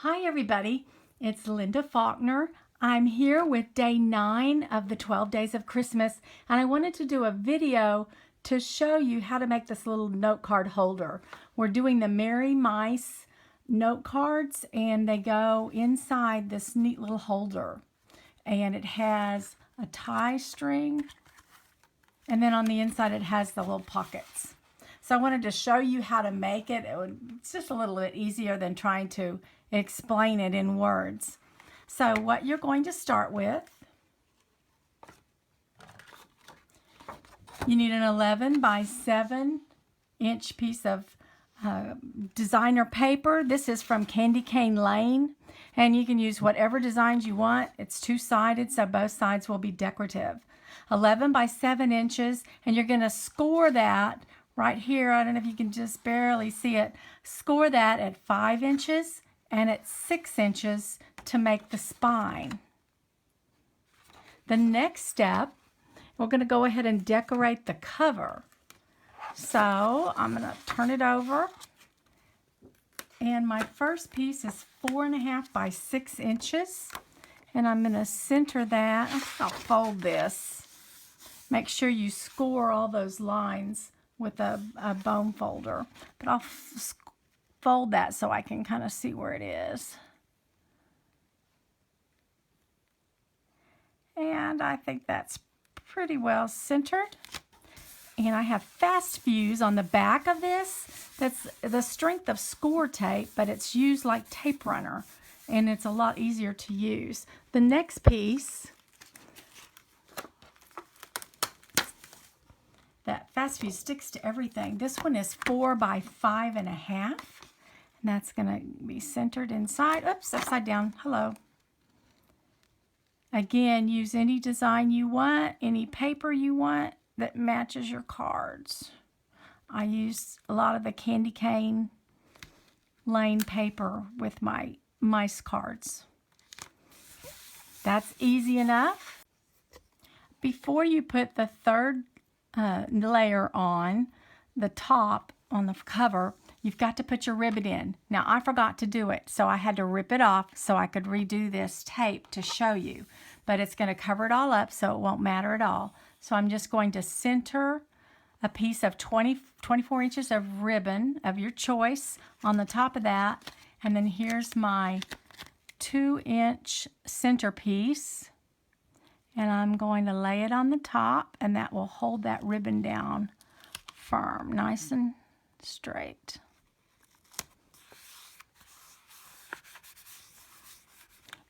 Hi everybody, it's Linda Faulkner. I'm here with day 9 of the 12 days of Christmas, and I wanted to do a video to show you how to make this little note card holder. We're doing the Merry Mice note cards, and they go inside this neat little holder, and it has a tie string, and then on the inside it has the little pockets. So I wanted to show you how to make it. It's just a little bit easier than trying to explain it in words. So what you're going to start with, you need an 11 by 7 inch piece of designer paper. This is from Candy Cane Lane, and you can use whatever designs you want. It's two-sided, so both sides will be decorative. 11 by 7 inches, and you're going to score that right here. I don't know if you can just barely see it. Score that at 5 inches and at 6 inches to make the spine. The next step, we're going to go ahead and decorate the cover. So I'm going to turn it over, and my first piece is 4.5 by 6 inches, and I'm going to center that. I'll fold this. Make sure you score all those lines with a bone folder, but I'll fold that so I can kind of see where it is. And I think that's pretty well centered. And I have fast fuse on the back of this. That's the strength of score tape, but it's used like tape runner, and it's a lot easier to use. The next piece, that fast fuse sticks to everything. This one is 4 by 5.5, and that's going to be centered inside. Oops, upside down. Hello. Again, use any design you want, any paper you want that matches your cards. I use a lot of the Candy Cane Lane paper with my mice cards. That's easy enough. Before you put the third layer on the top, on the cover, you've got to put your ribbon in. Now, I forgot to do it, so I had to rip it off so I could redo this tape to show you. But it's going to cover it all up, so it won't matter at all. So I'm just going to center a piece of 24 inches of ribbon of your choice on the top of that. And then here's my 2-inch centerpiece. And I'm going to lay it on the top, and that will hold that ribbon down firm, nice and straight.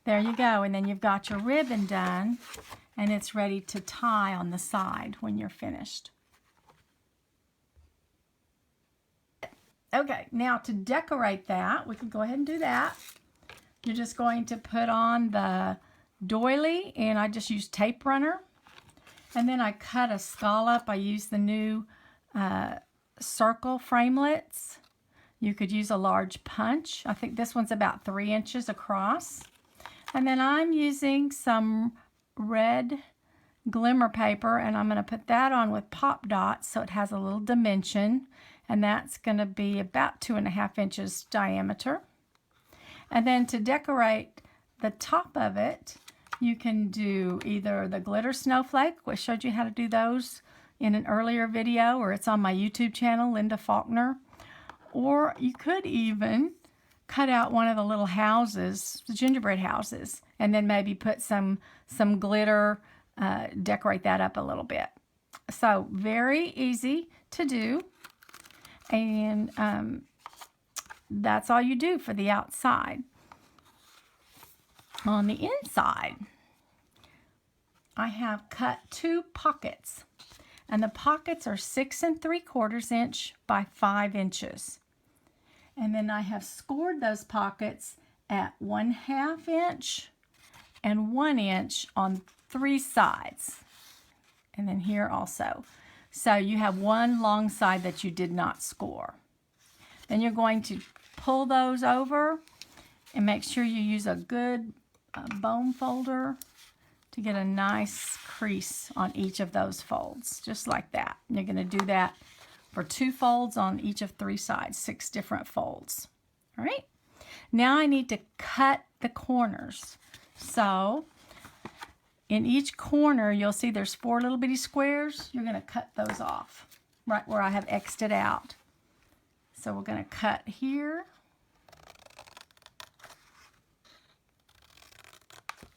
There you go, and then you've got your ribbon done, and it's ready to tie on the side when you're finished. Okay, now to decorate that, we can go ahead and do that. You're just going to put on the doily, and I just use tape runner, and then I cut a scallop. I use the new circle framelits. You could use a large punch. I think this one's about 3 inches across. And then I'm using some red glimmer paper, and I'm going to put that on with pop dots so it has a little dimension, and that's going to be about 2.5 inches diameter. And then to decorate the top of it, you can do either the glitter snowflake. I showed you how to do those in an earlier video, or it's on my YouTube channel, Linda Faulkner. Or you could even cut out one of the little houses, the gingerbread houses, and then maybe put some glitter, decorate that up a little bit. So very easy to do, and that's all you do for the outside. On the inside, I have cut 2 pockets, and the pockets are 6 3/4 inch by 5 inches. And then I have scored those pockets at 1/2 inch and 1 inch on 3 sides. And then here also. So you have one long side that you did not score. Then you're going to pull those over and make sure you use a good bone folder to get a nice crease on each of those folds, just like that. And you're going to do that for 2 folds on each of 3 sides, 6 different folds. All right. Now I need to cut the corners. So in each corner, you'll see there's 4 little bitty squares. You're going to cut those off right where I have X'd it out. So we're going to cut here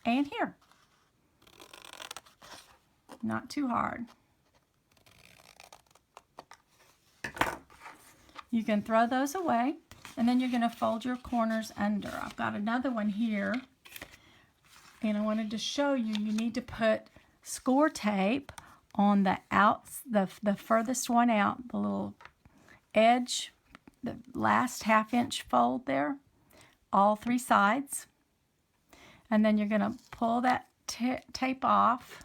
and here. Not too hard. You can throw those away, and then you're going to fold your corners under. I've got another one here, and I wanted to show you, you need to put score tape on the the furthest one out, the little edge, the last 1/2 inch fold there, all 3 sides. And then you're going to pull that tape off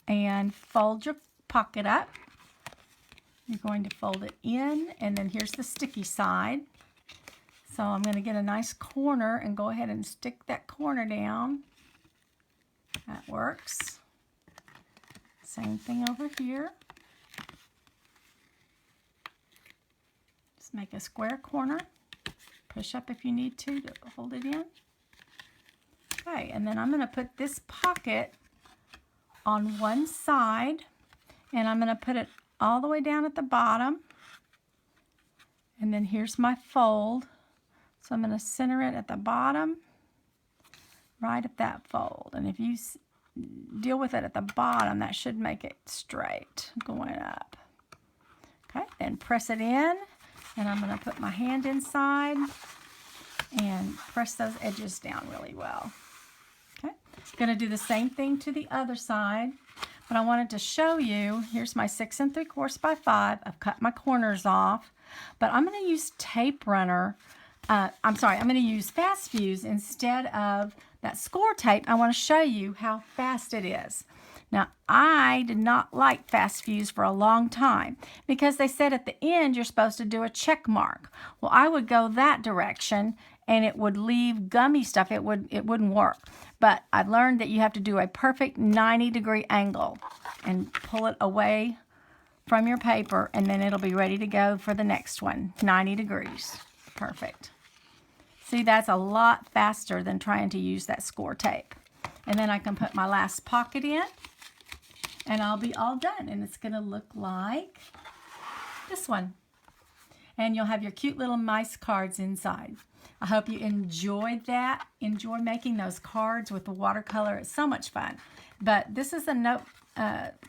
and fold your pocket up. You're going to fold it in, and then here's the sticky side. So I'm going to get a nice corner and go ahead and stick that corner down. That works. Same thing over here. Just make a square corner. Push up if you need to hold it in. Okay, and then I'm going to put this pocket on one side, and I'm going to put it all the way down at the bottom. And then here's my fold. So I'm going to center it at the bottom, right at that fold. And if you deal with it at the bottom, that should make it straight going up. Okay, then press it in, and I'm going to put my hand inside and press those edges down really well. Okay, going to do the same thing to the other side. But I wanted to show you, here's my 6 3/4 by 5. I've cut my corners off, but I'm going to use tape runner. I'm going to use Fast Fuse instead of that score tape. I want to show you how fast it is. Now, I did not like Fast Fuse for a long time because they said at the end you're supposed to do a check mark. Well, I would go that direction and it would leave gummy stuff. It wouldn't work. But I've learned that you have to do a perfect 90-degree angle and pull it away from your paper, and then it'll be ready to go for the next one. 90 degrees. Perfect. See, that's a lot faster than trying to use that score tape. And then I can put my last pocket in, and I'll be all done. And it's going to look like this one. And you'll have your cute little mice cards inside. I hope you enjoyed that. Enjoy making those cards with the watercolor. It's so much fun. But this is a note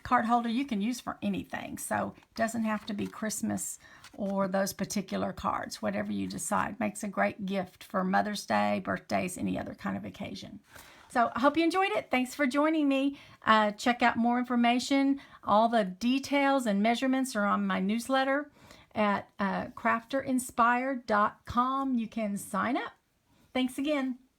card holder you can use for anything. So it doesn't have to be Christmas or those particular cards. Whatever you decide. Makes a great gift for Mother's Day, birthdays, any other kind of occasion. So I hope you enjoyed it. Thanks for joining me. Check out more information. All the details and measurements are on my newsletter at crafterinspired.com. You can sign up. Thanks again.